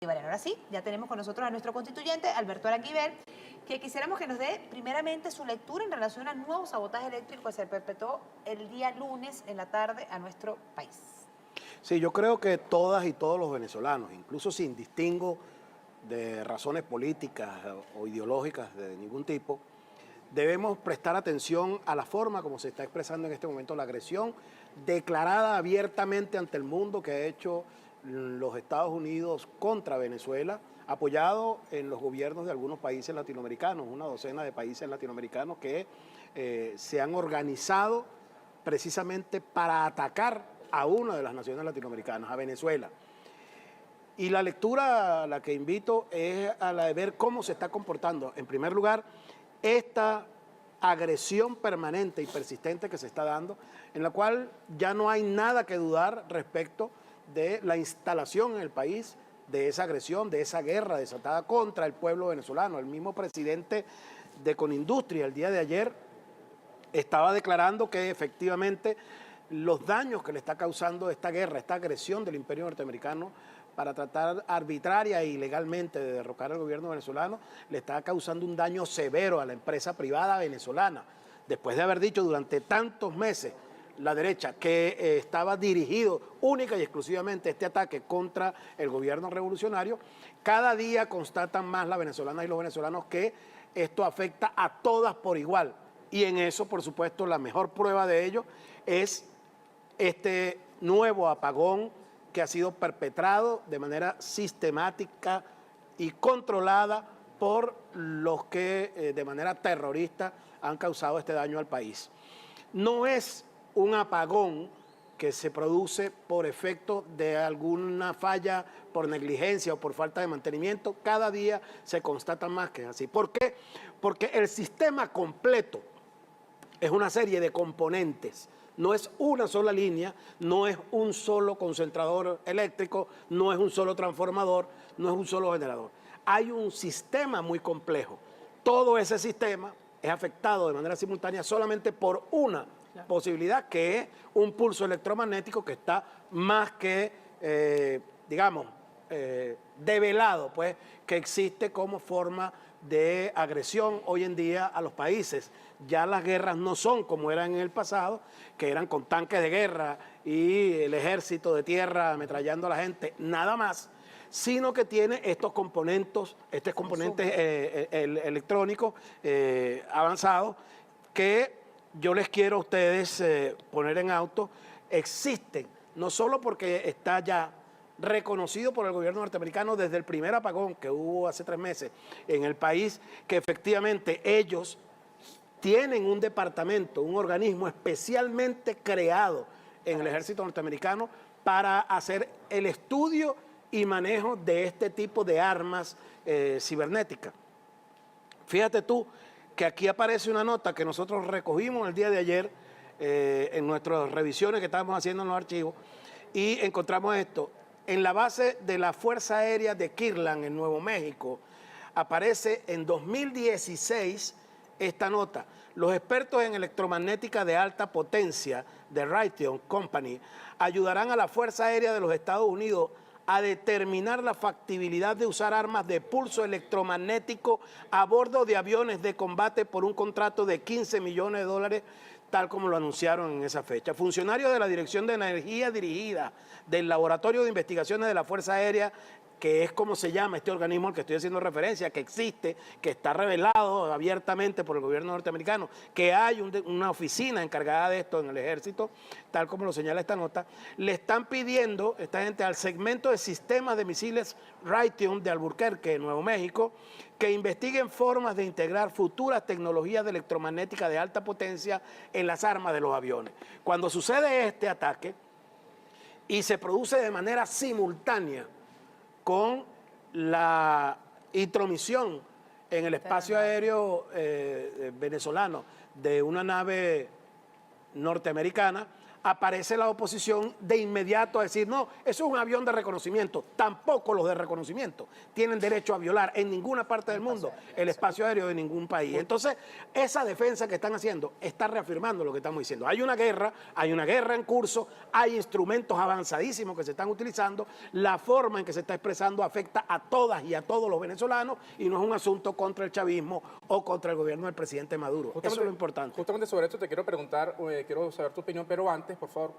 Bueno, ahora sí, ya tenemos con nosotros a nuestro constituyente, Alberto Aranguibel, que quisiéramos que nos dé primeramente su lectura en relación al nuevo sabotaje eléctrico que se perpetró el día lunes en la tarde a nuestro país. Sí, yo creo que todas y todos los venezolanos, incluso sin distingo de razones políticas o ideológicas de ningún tipo, debemos prestar atención a la forma como se está expresando en este momento la agresión declarada abiertamente ante el mundo que ha hecho los Estados Unidos contra Venezuela, apoyado en los gobiernos de algunos países latinoamericanos, una docena de países latinoamericanos que se han organizado precisamente para atacar a una de las naciones latinoamericanas, a Venezuela. Y la lectura a la que invito es a la de ver cómo se está comportando, en primer lugar, esta agresión permanente y persistente que se está dando, en la cual ya no hay nada que dudar respecto de la instalación en el país de esa agresión, de esa guerra desatada contra el pueblo venezolano. El mismo presidente de Conindustria el día de ayer estaba declarando que efectivamente los daños que le está causando esta guerra, esta agresión del imperio norteamericano para tratar arbitraria e ilegalmente de derrocar al gobierno venezolano, le está causando un daño severo a la empresa privada venezolana. Después de haber dicho durante tantos meses la derecha que estaba dirigido única y exclusivamente este ataque contra el gobierno revolucionario, cada día constatan más las venezolanas y los venezolanos que esto afecta a todas por igual. Y en eso, por supuesto, la mejor prueba de ello es este nuevo apagón que ha sido perpetrado de manera sistemática y controlada por los que de manera terrorista han causado este daño al país. No es un apagón que se produce por efecto de alguna falla, por negligencia o por falta de mantenimiento. Cada día se constata más que es así. ¿Por qué? Porque el sistema completo es una serie de componentes. No es una sola línea, no es un solo concentrador eléctrico, no es un solo transformador, no es un solo generador. Hay un sistema muy complejo. Todo ese sistema es afectado de manera simultánea solamente por una posibilidad, que es un pulso electromagnético que está más que, develado, pues, que existe como forma de agresión hoy en día a los países. Ya las guerras no son como eran en el pasado, que eran con tanques de guerra y el ejército de tierra ametrallando a la gente, nada más, sino que tiene estos componentes electrónicos avanzados que yo les quiero a ustedes poner en auto. Existen, no solo porque está ya reconocido por el gobierno norteamericano desde el primer apagón que hubo hace 3 meses en el país, que efectivamente ellos tienen un departamento, un organismo especialmente creado en el ejército norteamericano para hacer el estudio y manejo de este tipo de armas cibernéticas. Fíjate tú que aquí aparece una nota que nosotros recogimos el día de ayer en nuestras revisiones que estábamos haciendo en los archivos, y encontramos esto. En la base de la Fuerza Aérea de Kirtland, en Nuevo México, aparece en 2016 esta nota. Los expertos en electromagnética de alta potencia de Raytheon Company ayudarán a la Fuerza Aérea de los Estados Unidos a determinar la factibilidad de usar armas de pulso electromagnético a bordo de aviones de combate por un contrato de $15 millones, tal como lo anunciaron en esa fecha. Funcionarios de la Dirección de Energía Dirigida del Laboratorio de Investigaciones de la Fuerza Aérea, que es como se llama este organismo al que estoy haciendo referencia, que existe, que está revelado abiertamente por el gobierno norteamericano, que hay una oficina encargada de esto en el ejército, tal como lo señala esta nota, le están pidiendo esta gente al segmento de sistemas de misiles Raytheon de Albuquerque, Nuevo México, que investiguen formas de integrar futuras tecnologías de electromagnética de alta potencia en las armas de los aviones. Cuando sucede este ataque y se produce de manera simultánea con la intromisión en el espacio aéreo venezolano de una nave norteamericana, aparece la oposición de inmediato a decir, no, eso es un avión de reconocimiento. Tampoco los de reconocimiento tienen derecho a violar en ninguna parte del mundo el espacio aéreo de ningún país. Entonces, esa defensa que están haciendo está reafirmando lo que estamos diciendo. Hay una guerra en curso, hay instrumentos avanzadísimos que se están utilizando, la forma en que se está expresando afecta a todas y a todos los venezolanos y no es un asunto contra el chavismo o contra el gobierno del presidente Maduro. Eso es lo importante. Justamente sobre esto te quiero preguntar, quiero saber tu opinión, pero antes, por favor,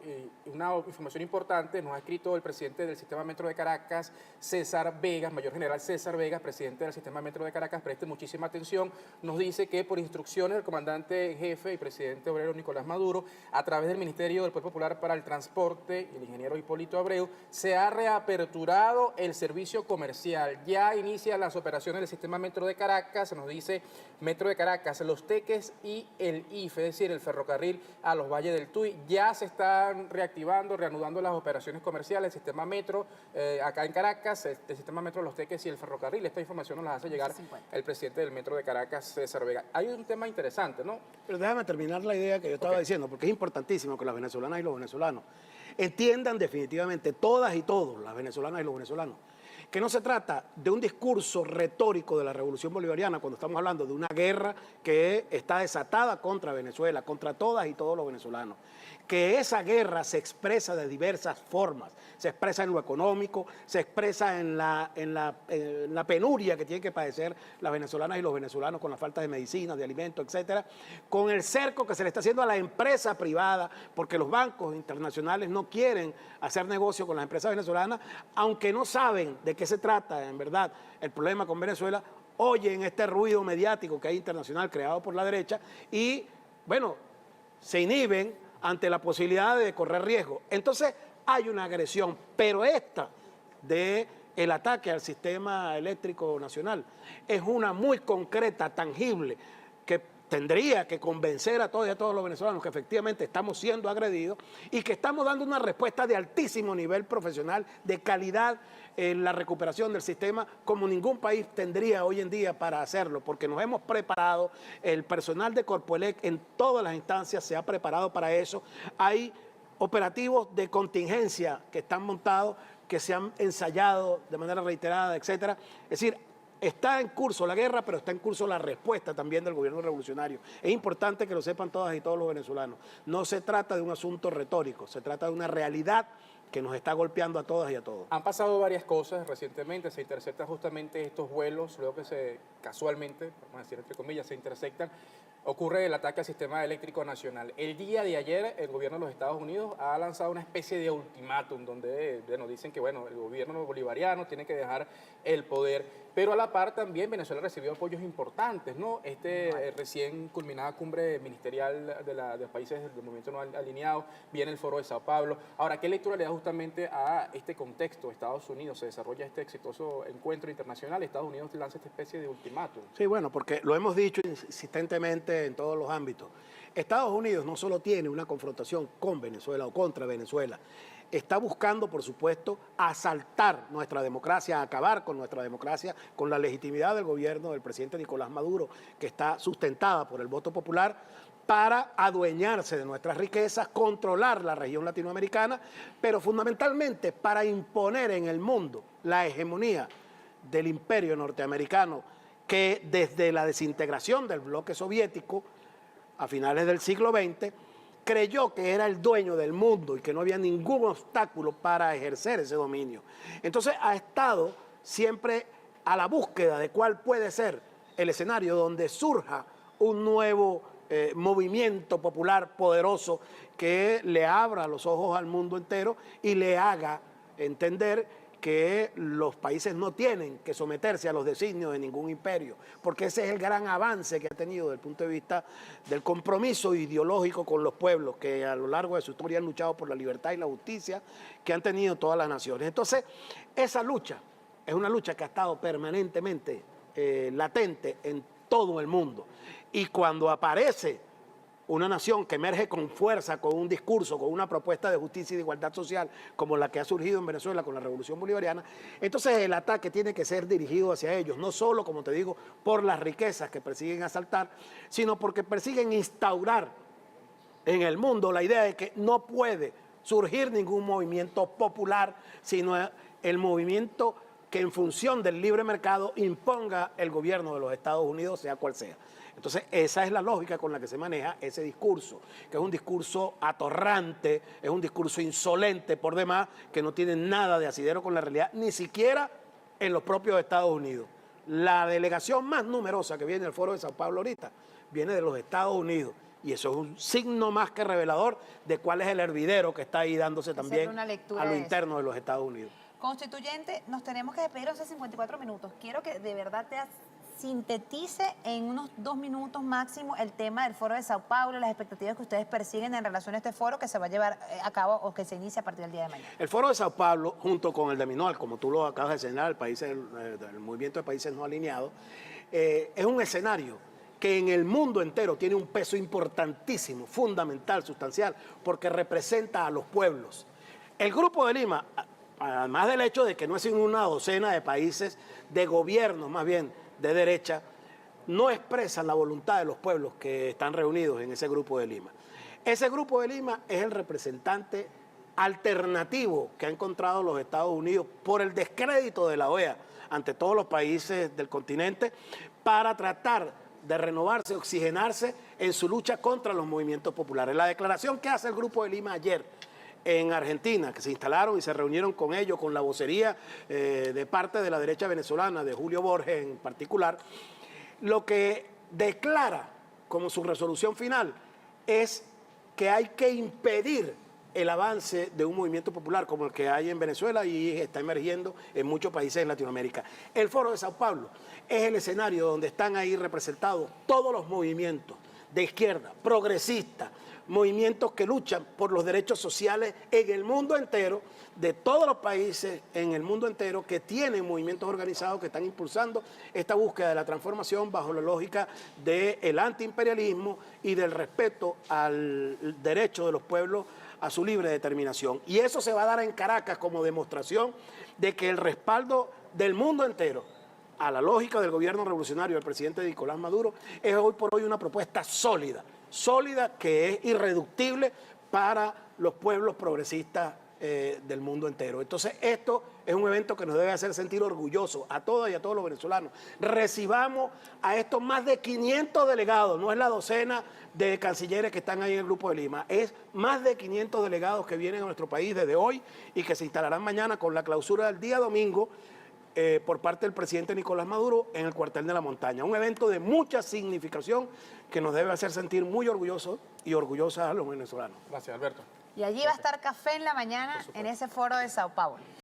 una información importante, nos ha escrito el presidente del Sistema Metro de Caracas, César Vegas, Mayor General César Vegas, presidente del Sistema Metro de Caracas, preste muchísima atención, nos dice que por instrucciones del comandante en jefe y presidente obrero Nicolás Maduro, a través del Ministerio del Poder Popular para el Transporte y el ingeniero Hipólito Abreu, se ha reaperturado el servicio comercial, ya inicia las operaciones del Sistema Metro de Caracas, se nos dice Metro de Caracas, Los Teques y el IFE, es decir, el ferrocarril a los Valles del Tuy, ya se están reactivando, reanudando las operaciones comerciales, el sistema metro acá en Caracas, el sistema metro Los Teques y el ferrocarril. Esta información nos la hace llegar el presidente del Metro de Caracas, César Vega. Hay un tema interesante, ¿no? Pero déjame terminar la idea que yo estaba diciendo, porque es importantísimo que las venezolanas y los venezolanos entiendan definitivamente, todas y todos, las venezolanas y los venezolanos, que no se trata de un discurso retórico de la Revolución Bolivariana cuando estamos hablando de una guerra que está desatada contra Venezuela, contra todas y todos los venezolanos. Que esa guerra se expresa de diversas formas, se expresa en lo económico, se expresa en la penuria que tienen que padecer las venezolanas y los venezolanos con la falta de medicinas, de alimentos, etcétera, con el cerco que se le está haciendo a la empresa privada, porque los bancos internacionales no quieren hacer negocio con las empresas venezolanas, aunque no saben de qué se trata, en verdad, el problema con Venezuela, oyen este ruido mediático que hay internacional creado por la derecha y, bueno, se inhiben ante la posibilidad de correr riesgo. Entonces hay una agresión, pero esta del ataque al sistema eléctrico nacional es una muy concreta, tangible, que tendría que convencer a todos y a todos los venezolanos que efectivamente estamos siendo agredidos y que estamos dando una respuesta de altísimo nivel profesional, de calidad en la recuperación del sistema, como ningún país tendría hoy en día para hacerlo, porque nos hemos preparado, el personal de Corpoelec en todas las instancias se ha preparado para eso. Hay operativos de contingencia que están montados, que se han ensayado de manera reiterada, etcétera. Es decir, está en curso la guerra, pero está en curso la respuesta también del gobierno revolucionario. Es importante que lo sepan todas y todos los venezolanos. No se trata de un asunto retórico, se trata de una realidad que nos está golpeando a todas y a todos. Han pasado varias cosas recientemente, se interceptan justamente estos vuelos, luego que casualmente, vamos a decir entre comillas, se intersectan, ocurre el ataque al sistema eléctrico nacional. El día de ayer, el gobierno de los Estados Unidos ha lanzado una especie de ultimátum donde dicen que el gobierno bolivariano tiene que dejar el poder, pero a la par también Venezuela recibió apoyos importantes, ¿no? Recién culminada cumbre ministerial de los países del movimiento no alineado, viene el foro de Sao Paulo. Ahora, ¿qué lectura le da justamente a este contexto? Estados Unidos se desarrolla este exitoso encuentro internacional, Estados Unidos lanza esta especie de ultimátum. Sí, bueno, porque lo hemos dicho insistentemente en todos los ámbitos. Estados Unidos no solo tiene una confrontación con Venezuela o contra Venezuela, está buscando, por supuesto, asaltar nuestra democracia, acabar con nuestra democracia, con la legitimidad del gobierno del presidente Nicolás Maduro, que está sustentada por el voto popular, para adueñarse de nuestras riquezas, controlar la región latinoamericana, pero fundamentalmente para imponer en el mundo la hegemonía del imperio norteamericano, que desde la desintegración del bloque soviético a finales del siglo XX, creyó que era el dueño del mundo y que no había ningún obstáculo para ejercer ese dominio. Entonces ha estado siempre a la búsqueda de cuál puede ser el escenario donde surja un nuevo movimiento popular poderoso que le abra los ojos al mundo entero y le haga entender que los países no tienen que someterse a los designios de ningún imperio, porque ese es el gran avance que ha tenido desde el punto de vista del compromiso ideológico con los pueblos, que a lo largo de su historia han luchado por la libertad y la justicia, que han tenido todas las naciones. Entonces, esa lucha es una lucha que ha estado permanentemente latente en todo el mundo. Y cuando aparece una nación que emerge con fuerza, con un discurso, con una propuesta de justicia y de igualdad social, como la que ha surgido en Venezuela con la Revolución Bolivariana, entonces el ataque tiene que ser dirigido hacia ellos, no solo, como te digo, por las riquezas que persiguen asaltar, sino porque persiguen instaurar en el mundo la idea de que no puede surgir ningún movimiento popular, sino el movimiento que en función del libre mercado imponga el gobierno de los Estados Unidos, sea cual sea. Entonces, esa es la lógica con la que se maneja ese discurso, que es un discurso atorrante, es un discurso insolente por demás, que no tiene nada de asidero con la realidad, ni siquiera en los propios Estados Unidos. La delegación más numerosa que viene al Foro de Sao Paulo ahorita viene de los Estados Unidos. Y eso es un signo más que revelador de cuál es el hervidero que está ahí dándose también a lo interno de los Estados Unidos. Constituyente, nos tenemos que despedir hace 54 minutos. Quiero que de verdad te sintetice en unos 2 minutos máximo el tema del Foro de Sao Paulo, las expectativas que ustedes persiguen en relación a este foro que se va a llevar a cabo o que se inicia a partir del día de mañana. El Foro de Sao Paulo, junto con el de MINOAL, como tú lo acabas de señalar, el Movimiento de Países No Alineados, es un escenario que en el mundo entero tiene un peso importantísimo, fundamental, sustancial, porque representa a los pueblos. El Grupo de Lima, además del hecho de que no es sino una docena de países, de gobiernos más bien de derecha, no expresan la voluntad de los pueblos que están reunidos en ese Grupo de Lima. Ese Grupo de Lima es el representante alternativo que ha encontrado los Estados Unidos por el descrédito de la OEA ante todos los países del continente para tratar de renovarse, oxigenarse en su lucha contra los movimientos populares. La declaración que hace el Grupo de Lima ayer en Argentina, que se instalaron y se reunieron con ellos, con la vocería de parte de la derecha venezolana, de Julio Borges en particular, lo que declara como su resolución final es que hay que impedir el avance de un movimiento popular como el que hay en Venezuela y está emergiendo en muchos países en Latinoamérica. El Foro de Sao Paulo es el escenario donde están ahí representados todos los movimientos de izquierda, progresistas, movimientos que luchan por los derechos sociales en el mundo entero, de todos los países en el mundo entero que tienen movimientos organizados que están impulsando esta búsqueda de la transformación bajo la lógica del antiimperialismo y del respeto al derecho de los pueblos a su libre determinación. Y eso se va a dar en Caracas como demostración de que el respaldo del mundo entero a la lógica del gobierno revolucionario del presidente Nicolás Maduro es hoy por hoy una propuesta sólida que es irreductible para los pueblos progresistas del mundo entero. Entonces, esto es un evento que nos debe hacer sentir orgullosos a todas y a todos los venezolanos. Recibamos a estos más de 500 delegados, no es la docena de cancilleres que están ahí en el Grupo de Lima, es más de 500 delegados que vienen a nuestro país desde hoy y que se instalarán mañana con la clausura del día domingo por parte del presidente Nicolás Maduro en el Cuartel de la Montaña. Un evento de mucha significación que nos debe hacer sentir muy orgullosos y orgullosas a los venezolanos. Gracias, Alberto. Y allí va a estar Café en la Mañana en ese Foro de Sao Paulo.